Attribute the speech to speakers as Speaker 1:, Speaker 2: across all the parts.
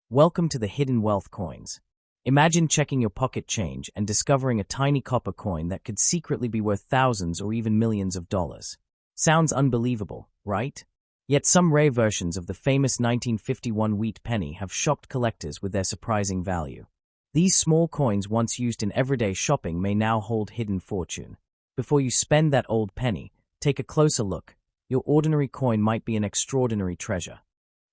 Speaker 1: Welcome to the Hidden Wealth Coins. Imagine checking your pocket change and discovering a tiny copper coin that could secretly be worth thousands or even millions of dollars. Sounds unbelievable, right? Yet some rare versions of the famous 1951 wheat penny have shocked collectors with their surprising value. These small coins once used in everyday shopping may now hold hidden fortune. Before you spend that old penny, take a closer look. Your ordinary coin might be an extraordinary treasure.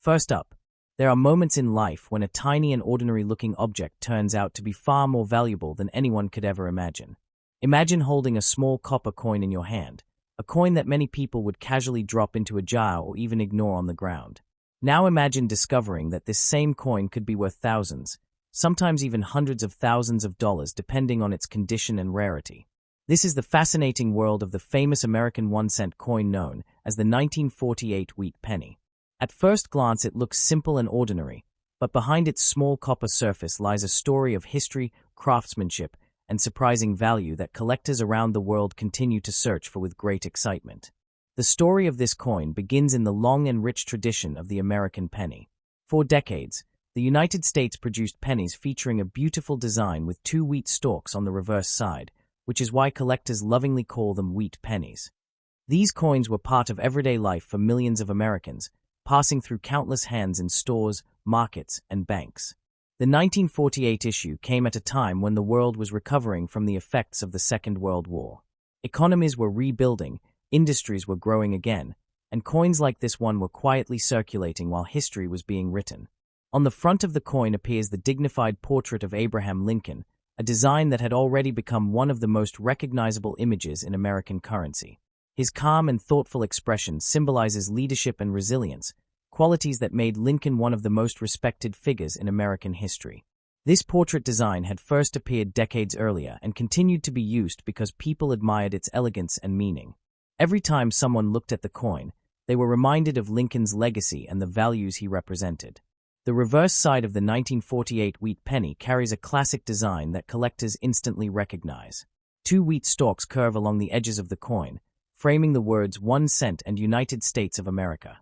Speaker 1: First up, there are moments in life when a tiny and ordinary-looking object turns out to be far more valuable than anyone could ever imagine. Imagine holding a small copper coin in your hand, a coin that many people would casually drop into a jar or even ignore on the ground. Now imagine discovering that this same coin could be worth thousands, sometimes even hundreds of thousands of dollars depending on its condition and rarity. This is the fascinating world of the famous American 1-cent coin known as the 1948 wheat penny. At first glance it looks simple and ordinary, but behind its small copper surface lies a story of history, craftsmanship, and surprising value that collectors around the world continue to search for with great excitement. The story of this coin begins in the long and rich tradition of the American penny. For decades, the United States produced pennies featuring a beautiful design with two wheat stalks on the reverse side, which is why collectors lovingly call them wheat pennies. These coins were part of everyday life for millions of Americans, passing through countless hands in stores, markets, and banks. The 1948 issue came at a time when the world was recovering from the effects of the Second World War. Economies were rebuilding, industries were growing again, and coins like this one were quietly circulating while history was being written. On the front of the coin appears the dignified portrait of Abraham Lincoln, a design that had already become one of the most recognizable images in American currency. His calm and thoughtful expression symbolizes leadership and resilience, qualities that made Lincoln one of the most respected figures in American history. This portrait design had first appeared decades earlier and continued to be used because people admired its elegance and meaning. Every time someone looked at the coin, they were reminded of Lincoln's legacy and the values he represented. The reverse side of the 1948 wheat penny carries a classic design that collectors instantly recognize. Two wheat stalks curve along the edges of the coin, framing the words 1 cent and United States of America.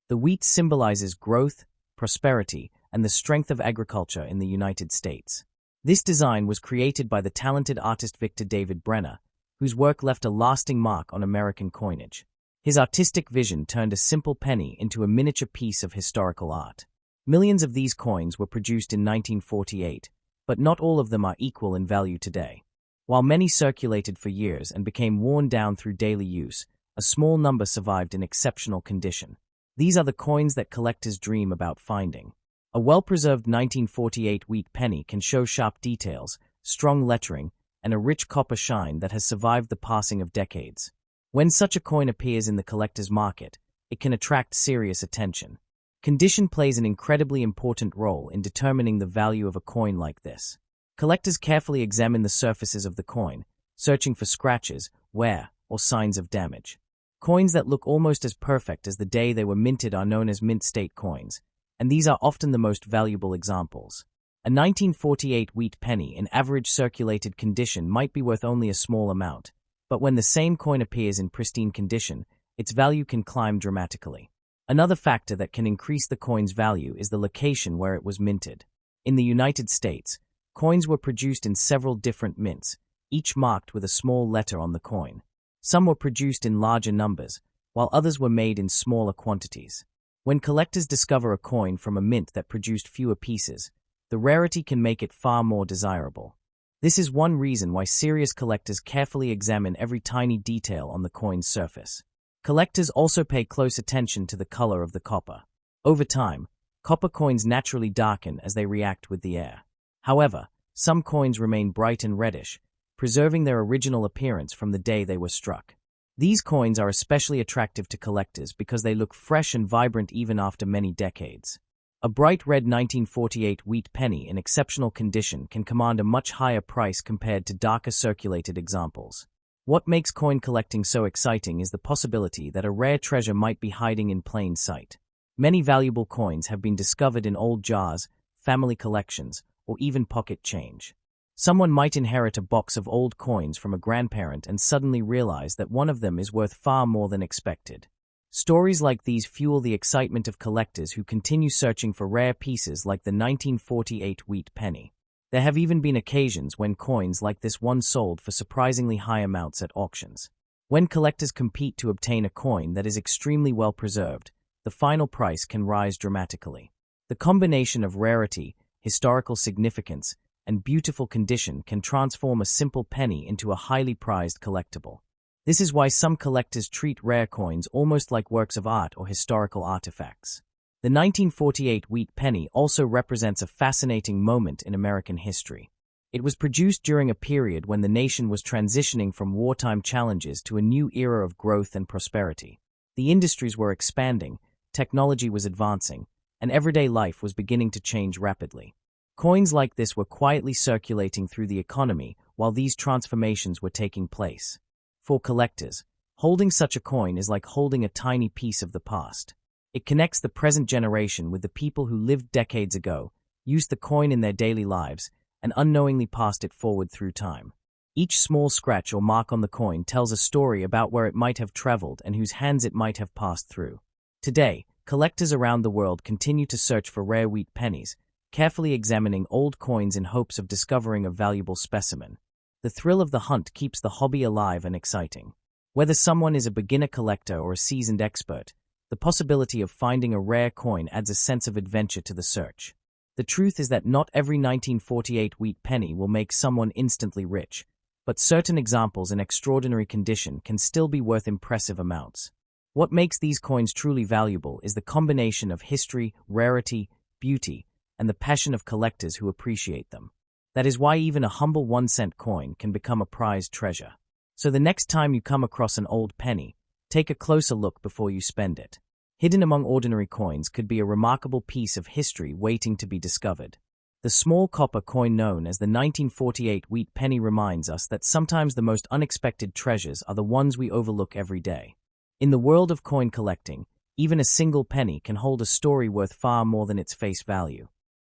Speaker 1: The wheat symbolizes growth, prosperity, and the strength of agriculture in the United States. This design was created by the talented artist Victor David Brenner, whose work left a lasting mark on American coinage. His artistic vision turned a simple penny into a miniature piece of historical art. Millions of these coins were produced in 1948, but not all of them are equal in value today. While many circulated for years and became worn down through daily use, a small number survived in exceptional condition. These are the coins that collectors dream about finding. A well-preserved 1948 wheat penny can show sharp details, strong lettering, and a rich copper shine that has survived the passing of decades. When such a coin appears in the collector's market, it can attract serious attention. Condition plays an incredibly important role in determining the value of a coin like this. Collectors carefully examine the surfaces of the coin, searching for scratches, wear, or signs of damage. Coins that look almost as perfect as the day they were minted are known as mint state coins, and these are often the most valuable examples. A 1948 wheat penny in average circulated condition might be worth only a small amount, but when the same coin appears in pristine condition, its value can climb dramatically. Another factor that can increase the coin's value is the location where it was minted. In the United States, coins were produced in several different mints, each marked with a small letter on the coin. Some were produced in larger numbers, while others were made in smaller quantities. When collectors discover a coin from a mint that produced fewer pieces, the rarity can make it far more desirable. This is one reason why serious collectors carefully examine every tiny detail on the coin's surface. Collectors also pay close attention to the color of the copper. Over time, copper coins naturally darken as they react with the air. However, some coins remain bright and reddish, preserving their original appearance from the day they were struck. These coins are especially attractive to collectors because they look fresh and vibrant even after many decades. A bright red 1948 wheat penny in exceptional condition can command a much higher price compared to darker circulated examples. What makes coin collecting so exciting is the possibility that a rare treasure might be hiding in plain sight. Many valuable coins have been discovered in old jars, family collections, or even pocket change. Someone might inherit a box of old coins from a grandparent and suddenly realize that one of them is worth far more than expected. Stories like these fuel the excitement of collectors who continue searching for rare pieces like the 1948 wheat penny. There have even been occasions when coins like this one sold for surprisingly high amounts at auctions. When collectors compete to obtain a coin that is extremely well preserved, the final price can rise dramatically. The combination of rarity, historical significance, and beautiful condition can transform a simple penny into a highly prized collectible. This is why some collectors treat rare coins almost like works of art or historical artifacts. The 1948 wheat penny also represents a fascinating moment in American history. It was produced during a period when the nation was transitioning from wartime challenges to a new era of growth and prosperity. The industries were expanding, technology was advancing, and everyday life was beginning to change rapidly. Coins like this were quietly circulating through the economy while these transformations were taking place. For collectors, holding such a coin is like holding a tiny piece of the past. It connects the present generation with the people who lived decades ago, used the coin in their daily lives, and unknowingly passed it forward through time. Each small scratch or mark on the coin tells a story about where it might have traveled and whose hands it might have passed through. Today, collectors around the world continue to search for rare wheat pennies, carefully examining old coins in hopes of discovering a valuable specimen. The thrill of the hunt keeps the hobby alive and exciting. Whether someone is a beginner collector or a seasoned expert, the possibility of finding a rare coin adds a sense of adventure to the search. The truth is that not every 1948 wheat penny will make someone instantly rich, but certain examples in extraordinary condition can still be worth impressive amounts. What makes these coins truly valuable is the combination of history, rarity, beauty, and the passion of collectors who appreciate them. That is why even a humble 1-cent coin can become a prized treasure. So the next time you come across an old penny, take a closer look before you spend it. Hidden among ordinary coins could be a remarkable piece of history waiting to be discovered. The small copper coin known as the 1948 wheat penny reminds us that sometimes the most unexpected treasures are the ones we overlook every day. In the world of coin collecting, even a single penny can hold a story worth far more than its face value.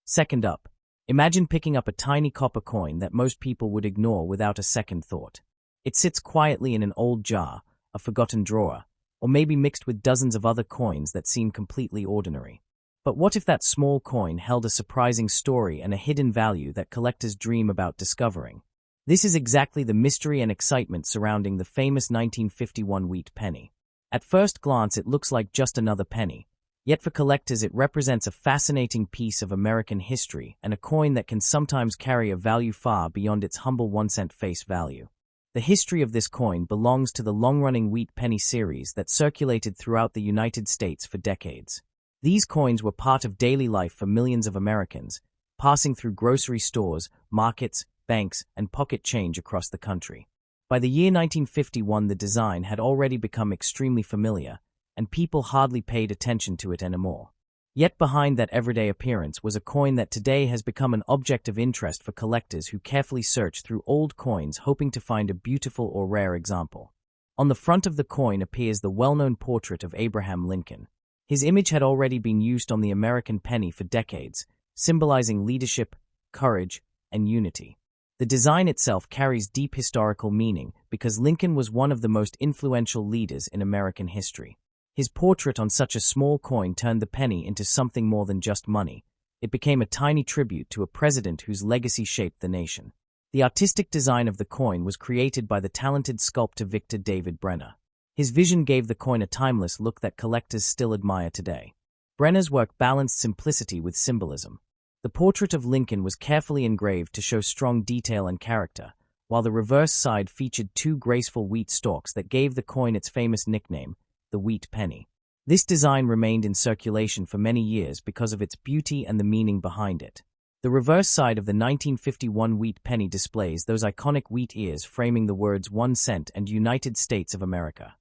Speaker 1: Second up, imagine picking up a tiny copper coin that most people would ignore without a second thought. It sits quietly in an old jar, a forgotten drawer, or maybe mixed with dozens of other coins that seem completely ordinary. But what if that small coin held a surprising story and a hidden value that collectors dream about discovering? This is exactly the mystery and excitement surrounding the famous 1951 wheat penny. At first glance, it looks like just another penny. Yet for collectors, it represents a fascinating piece of American history and a coin that can sometimes carry a value far beyond its humble 1-cent face value. The history of this coin belongs to the long-running wheat penny series that circulated throughout the United States for decades. These coins were part of daily life for millions of Americans, passing through grocery stores, markets, banks, and pocket change across the country. By the year 1951, the design had already become extremely familiar, and people hardly paid attention to it anymore. Yet behind that everyday appearance was a coin that today has become an object of interest for collectors who carefully search through old coins hoping to find a beautiful or rare example. On the front of the coin appears the well-known portrait of Abraham Lincoln. His image had already been used on the American penny for decades, symbolizing leadership, courage, and unity. The design itself carries deep historical meaning because Lincoln was one of the most influential leaders in American history. His portrait on such a small coin turned the penny into something more than just money. It became a tiny tribute to a president whose legacy shaped the nation. The artistic design of the coin was created by the talented sculptor Victor David Brenner. His vision gave the coin a timeless look that collectors still admire today. Brenner's work balanced simplicity with symbolism. The portrait of Lincoln was carefully engraved to show strong detail and character, while the reverse side featured two graceful wheat stalks that gave the coin its famous nickname, the wheat penny. This design remained in circulation for many years because of its beauty and the meaning behind it. The reverse side of the 1951 wheat penny displays those iconic wheat ears framing the words 1 cent and United States of America.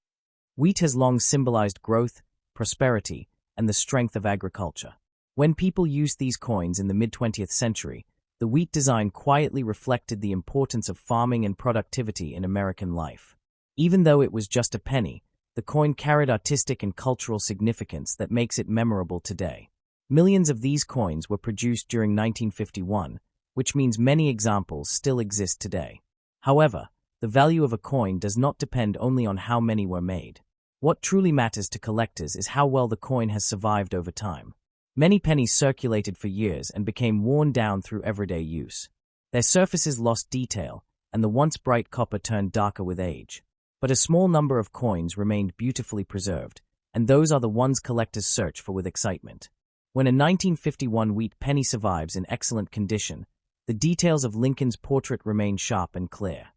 Speaker 1: Wheat has long symbolized growth, prosperity, and the strength of agriculture. When people used these coins in the mid-20th century, the wheat design quietly reflected the importance of farming and productivity in American life. Even though it was just a penny, the coin carried artistic and cultural significance that makes it memorable today. Millions of these coins were produced during 1951, which means many examples still exist today. However, the value of a coin does not depend only on how many were made. What truly matters to collectors is how well the coin has survived over time. Many pennies circulated for years and became worn down through everyday use. Their surfaces lost detail, and the once bright copper turned darker with age. But a small number of coins remained beautifully preserved, and those are the ones collectors search for with excitement. When a 1951 wheat penny survives in excellent condition, the details of Lincoln's portrait remain sharp and clear.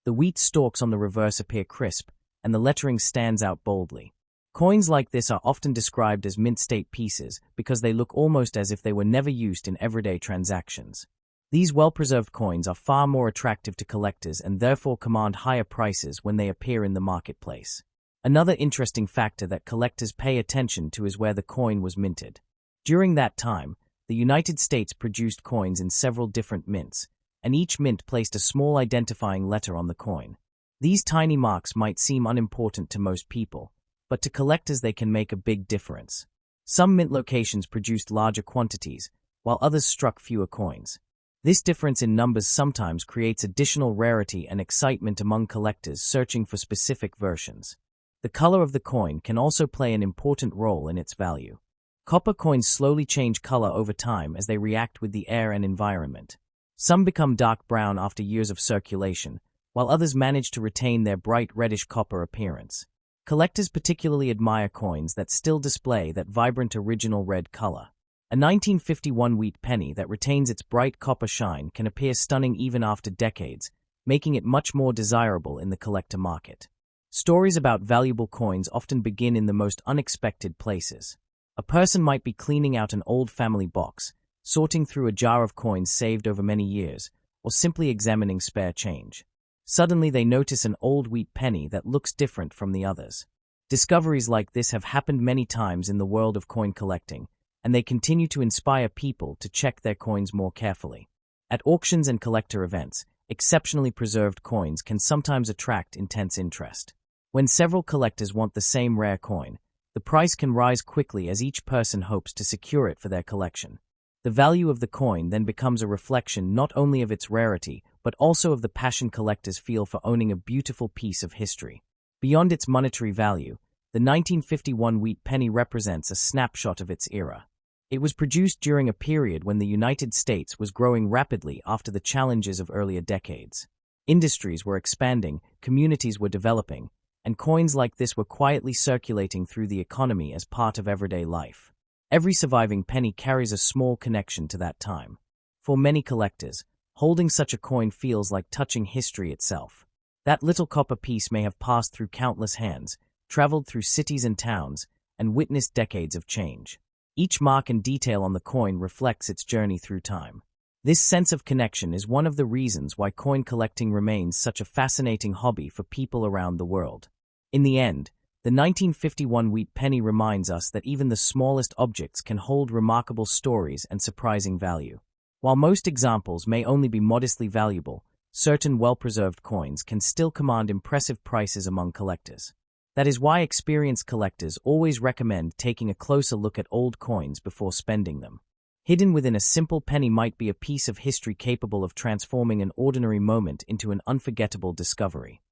Speaker 1: The wheat stalks on the reverse appear crisp, and the lettering stands out boldly. Coins like this are often described as mint-state pieces because they look almost as if they were never used in everyday transactions. These well-preserved coins are far more attractive to collectors and therefore command higher prices when they appear in the marketplace. Another interesting factor that collectors pay attention to is where the coin was minted. During that time, the United States produced coins in several different mints, and each mint placed a small identifying letter on the coin. These tiny marks might seem unimportant to most people, but to collectors they can make a big difference. Some mint locations produced larger quantities, while others struck fewer coins. This difference in numbers sometimes creates additional rarity and excitement among collectors searching for specific versions. The color of the coin can also play an important role in its value. Copper coins slowly change color over time as they react with the air and environment. Some become dark brown after years of circulation, while others manage to retain their bright reddish copper appearance. Collectors particularly admire coins that still display that vibrant original red color. A 1951 wheat penny that retains its bright copper shine can appear stunning even after decades, making it much more desirable in the collector market. Stories about valuable coins often begin in the most unexpected places. A person might be cleaning out an old family box, sorting through a jar of coins saved over many years, or simply examining spare change. Suddenly they notice an old wheat penny that looks different from the others. Discoveries like this have happened many times in the world of coin collecting, and they continue to inspire people to check their coins more carefully. At auctions and collector events, exceptionally preserved coins can sometimes attract intense interest. When several collectors want the same rare coin, the price can rise quickly as each person hopes to secure it for their collection. The value of the coin then becomes a reflection not only of its rarity, but also of the passion collectors feel for owning a beautiful piece of history. Beyond its monetary value, the 1951 wheat penny represents a snapshot of its era. It was produced during a period when the United States was growing rapidly after the challenges of earlier decades. Industries were expanding, communities were developing, and coins like this were quietly circulating through the economy as part of everyday life. Every surviving penny carries a small connection to that time. For many collectors, holding such a coin feels like touching history itself. That little copper piece may have passed through countless hands, traveled through cities and towns, and witnessed decades of change. Each mark and detail on the coin reflects its journey through time. This sense of connection is one of the reasons why coin collecting remains such a fascinating hobby for people around the world. In the end, the 1951 wheat penny reminds us that even the smallest objects can hold remarkable stories and surprising value. While most examples may only be modestly valuable, certain well-preserved coins can still command impressive prices among collectors. That is why experienced collectors always recommend taking a closer look at old coins before spending them. Hidden within a simple penny might be a piece of history capable of transforming an ordinary moment into an unforgettable discovery.